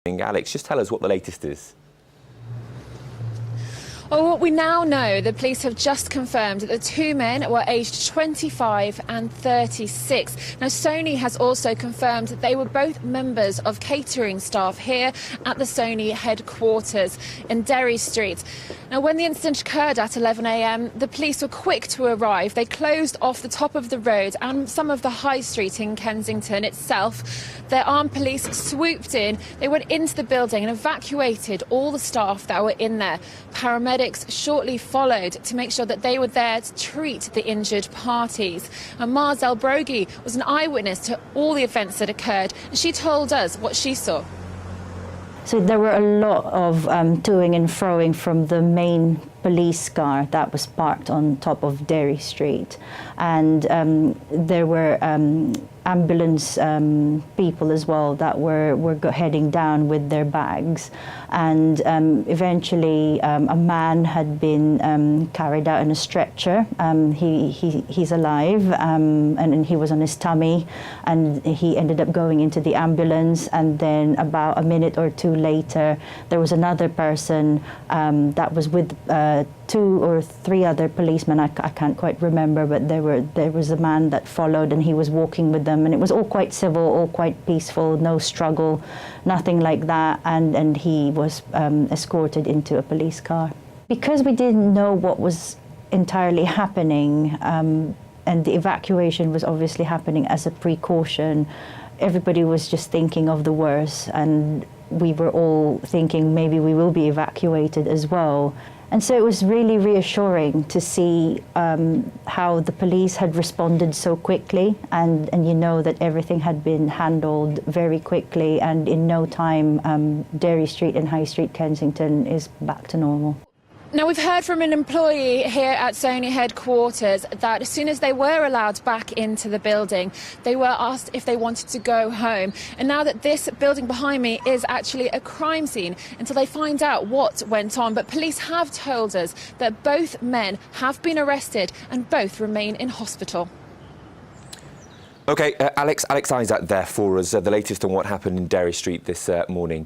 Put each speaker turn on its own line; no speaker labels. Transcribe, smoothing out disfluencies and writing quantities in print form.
Alex, just tell us what the latest is.
Well, what we now know, the police have just confirmed that the two men were aged 25 and 36. Now, Sony has also confirmed that they were both members of catering staff here at the Sony headquarters in Derry Street. Now, when the incident occurred at 11 a.m, the police were quick to arrive. They closed off the top of the road and some of the high street in Kensington itself. Their armed police swooped in. They went into the building and evacuated all the staff that were in there. Paramedics shortly followed to make sure that they were there to treat the injured parties. And Marzel Brogy was an eyewitness to all the events that occurred, and she told us what she saw.
So there were a lot of toing and froing from the main police car that was parked on top of Derry Street, and there were ambulance people as well that were heading down with their bags, and eventually a man had been carried out in a stretcher. He's alive, and he was on his tummy, and he ended up going into the ambulance, and then about a minute or two later there was another person that was with 2 or 3 other policemen. I can't quite remember, but there was a man that followed, and he was walking with them, and it was all quite civil, all quite peaceful, no struggle, nothing like that, and he was escorted into a police car. Because we didn't know what was entirely happening, and the evacuation was obviously happening as a precaution, everybody was just thinking of the worst, and we were all thinking maybe we will be evacuated as well. And so it was really reassuring to see how the police had responded so quickly, and you know that everything had been handled very quickly, and in no time Derry Street and High Street Kensington is back to normal.
Now, we've heard from an employee here at Sony headquarters that as soon as they were allowed back into the building, they were asked if they wanted to go home. And now that this building behind me is actually a crime scene until they find out what went on. But police have told us that both men have been arrested and both remain in hospital.
OK, Alex Isaac there for us, the latest on what happened in Derry Street this morning.